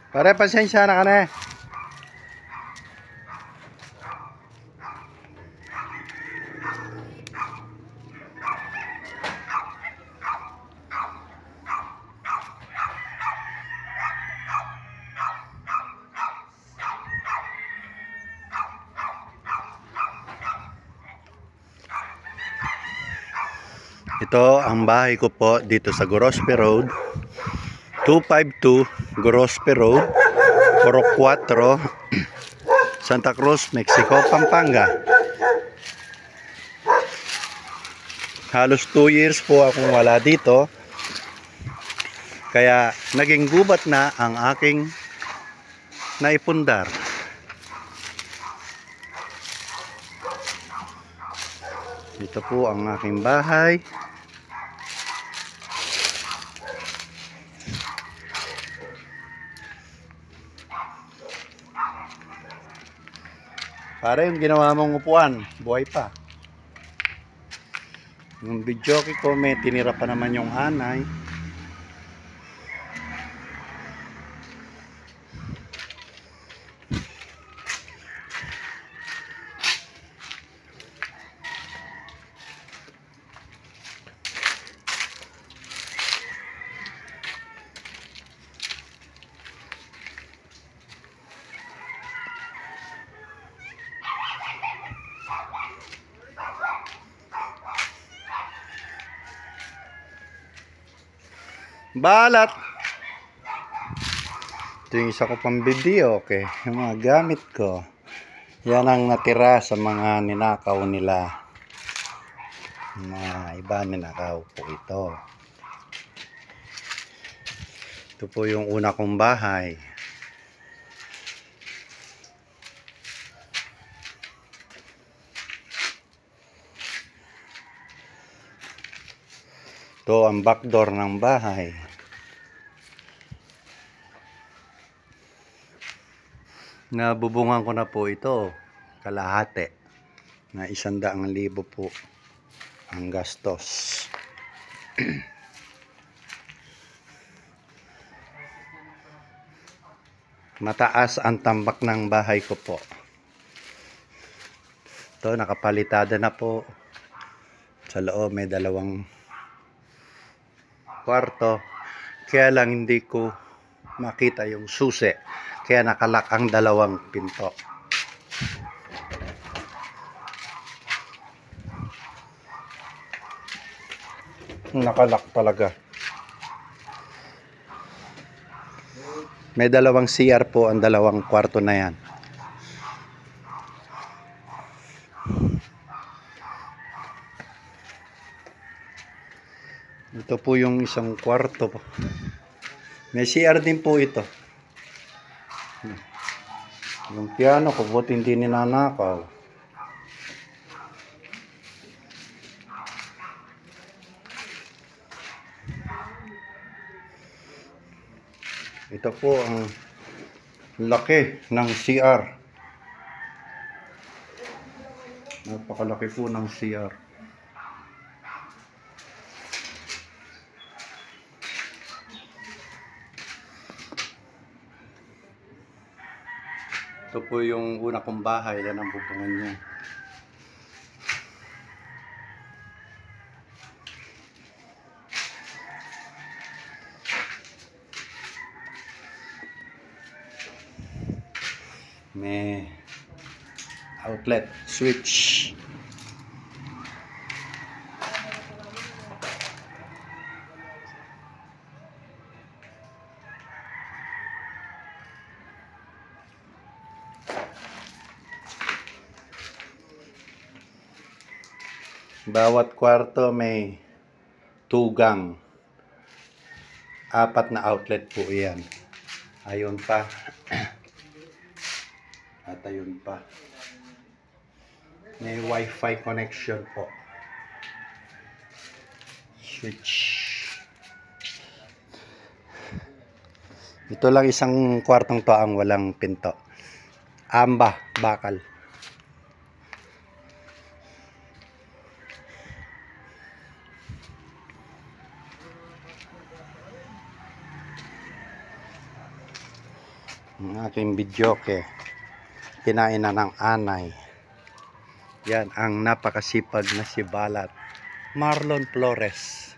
Pare, pasensya na ka na eh. Ito ang bahay ko po dito sa Gorospe Road, 252 Gorospe Road, Puro 4, Santa Cruz, Mexico, Pampanga. Halos 2 years po akong wala dito, kaya naging gubat na ang aking naipundar. Ito po ang aking bahay. Para yung ginawa mong upuan, buhay pa. Yung video ko, may tinira pa naman yung anay. Balat. Ito yung isa ko pang video, okay. Yung mga gamit ko. Yan ang natira sa mga ninakaw nila. Mga iba ninakaw po ito. Ito po yung una kong bahay. Ito ang backdoor ng bahay. Nabubungan ko na po ito, kalahati, na 100,000 po ang gastos. Mataas ang tambak ng bahay ko po. Ito, nakapalitada na po. Sa loob may 2 kwarto. Kaya lang hindi ko makita yung susi. Kaya nakalak ang 2 pinto. Nakalak talaga. May 2 CR po ang 2 kwarto na yan. Ito po yung 1 kwarto po. May CR din po ito. Yung piano ko, buti hindi ninanakaw. Ito po ang laki ng CR. Napakalaki po ng CR. Ito po yung una kong bahay. Yan ang bubungan niya. May outlet switch. Bawat kwarto may tugang. 4 na outlet po iyan. Ayun pa. At ayun pa. May wifi connection po. Switch. Ito lang 1 kwartong to ang walang pinto. Amba, bakal. Ang aking videoke. Kinain na ng anay. Yan ang napakasipag na si Balat. Marlon Flores.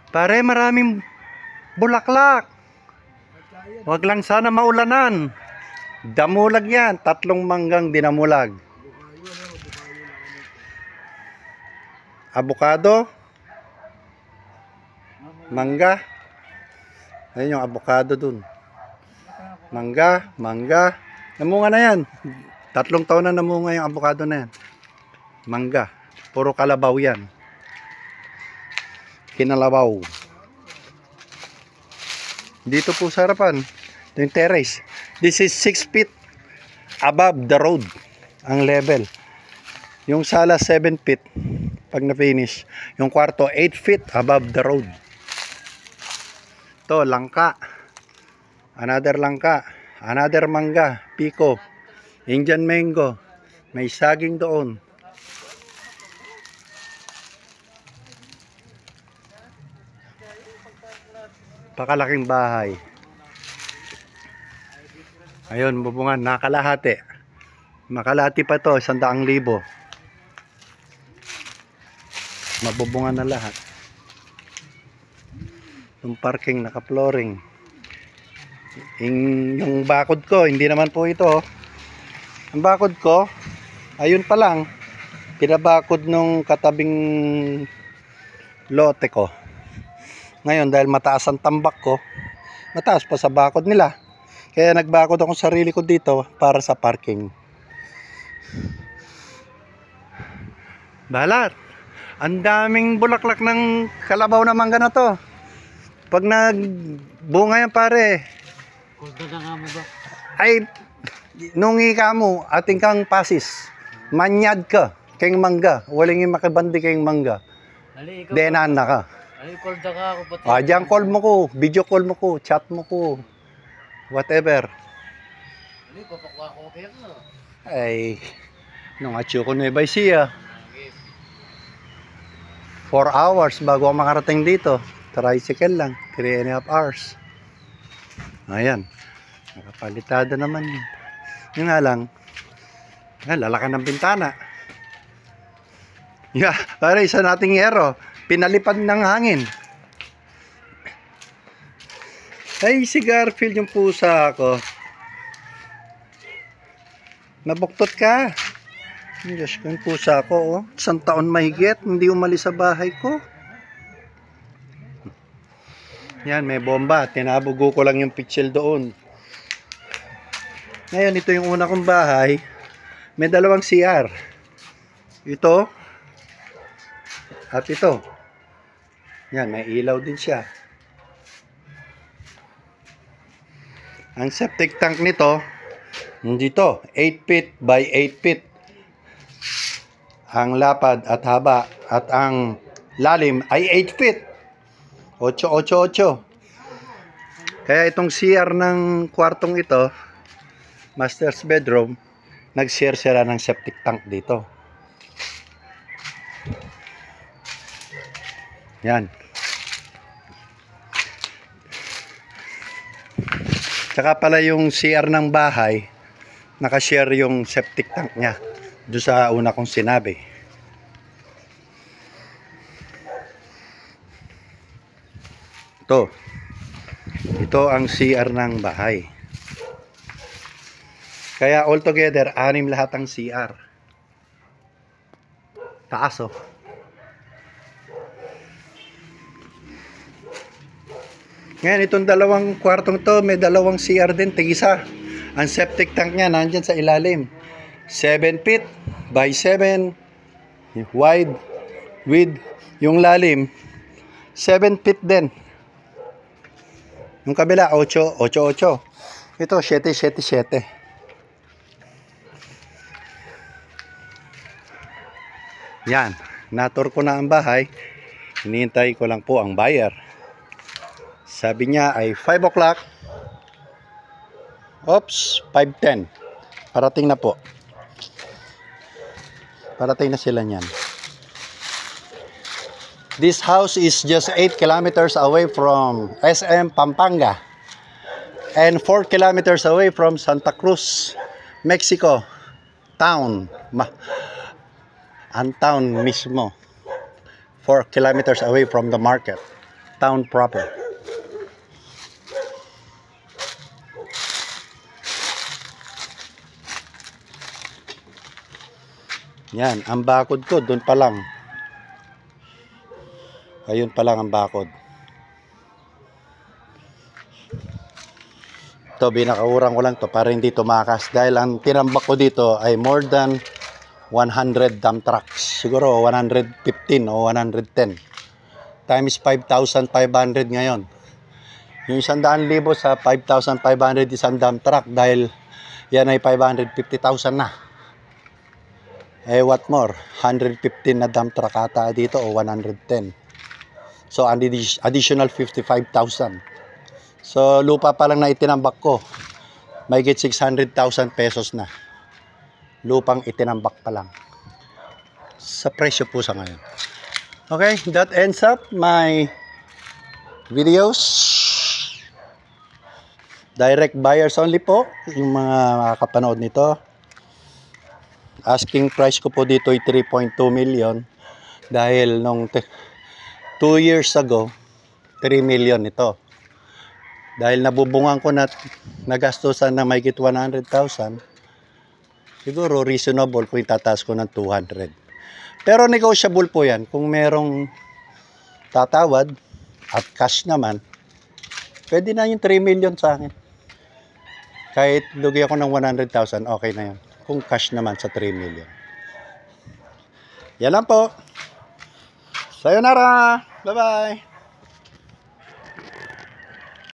Pare, maraming bulaklak. Wag lang sana maulanan. Damulag yan. 3 manggang dinamulag. Avocado. Mangga. Ayun yung avocado dun. Mangga. Namunga na yan. 3 taon na namunga yung avocado na yan. Mangga. Puro kalabaw yan. Kinalabaw. Dito po sa harapan. Ito yung terrace. This is 6 feet above the road. Ang level. Yung sala 7 feet. Pag na-finish. Yung kwarto 8 feet above the road. Ito, langka. Another langka. Another mangga. Pico. Indian mango. May saging doon. Pakalaking bahay. Ayun, bubungan. Nakalahati. Makalahati pa to. 100,000. Mabubungan na lahat. Yung parking naka-flooring. Yung bakod ko, hindi naman po ito. Ang bakod ko, ayun pa lang. Pinabakod nung katabing lote ko. Ngayon, dahil mataas ang tambak ko, mataas pa sa bakod nila. Kaya nagbakod ako sarili ko dito para sa parking. Balat! Ang daming bulaklak ng kalabaw na mangga na to. Pag nagbunga yan pare. Kulda na nga mo ba? Ay, nungi ka mo, ating kang pasis. Manyad ka, keng mangga. Walang yung makibandi keng mangga. Denan na ka. Ay, kulda ka ako pati. Diyan call mo ko, video call mo ko, chat mo ko. Whatever. Ay, papakwa ko kaya ka. Ay, nung atyo ko na ibay siya. 4 hours bago ako makarating dito. Tricycle lang, 3.5 hours. Ayan. Nakapalitada naman yun. Yun nga lang, lalakan ng bintana. Yeah, para isa nating yero. Pinalipad ng hangin. Ay, si Garfield yung pusa ko. Nabuktot ka. Diyos ko, yung pusa ko, oh. 1 taon mahigit, hindi umalis sa bahay ko. Yan, may bomba. Tinabugo ko lang yung pitchel doon. Ngayon, ito yung una kong bahay. May 2 CR. Ito. At ito. Yan, may ilaw din siya. Ang septic tank nito, dito, 8 feet by 8 feet. Ang lapad at haba at ang lalim ay 8 feet. 8. Kaya itong CR ng kwartong ito, master's bedroom, nag-share sila ng septic tank dito. Yan. Tsaka pala yung CR ng bahay, nakashare yung septic tank niya. Doon sa una kong sinabi. Ito ang CR ng bahay. Kaya altogether 6 lahat ang CR. Taas oh. Ngayon itong 2 kwartong to, may 2 CR din, tig-isa. Ang septic tank niya nandyan sa ilalim. 7 feet by 7 wide width. Yung lalim 7 feet din. Yung kabila 8. Ito 7. Yan, natur ko na ang bahay. Hinihintay ko lang po ang buyer. Sabi niya ay 5 o'clock. Oops, 5:10. Parating na po. Parating na sila niyan. This house is just 8 kilometers away from SM Pampanga. and 4 kilometers away from Santa Cruz, Mexico town. Ang town mismo. 4 kilometers away from the market. Town proper. Yan, ang bakod ko, doon pa lang. Ayun pa lang ang bakod. Ito, binakaurang ko lang to para hindi tumakas. Dahil ang tinambak ko dito ay more than 100 dump trucks. Siguro 115 o 110. Times 5,500 ngayon. Yung 100,000 sa 5,500 isang dump truck dahil yan ay 550,000 na. Eh what more? 115 na dump truck ata dito o 110. So additional 55,000. So lupa pa lang na itinambak ko. May get 600,000 pesos na. Lupang itinambak pa lang. Sa presyo po sa ngayon. Okay, that ends up my videos. Direct buyers only po. Yung mga makakapanood nito. Asking price ko po dito ay 3.2 million. Dahil nung 2 years ago, 3 million ito. Dahil nabubungan ko na nagastusan na may git 100,000, siguro reasonable kung itataas ko ng 200. Pero negotiable po yan. Kung merong tatawad at cash naman, pwede na yung 3 million sa akin. Kahit lugi ako ng 100,000, okay na yun. Kung cash naman sa 3 million. Yan lang po. Sayonara! Bye-bye!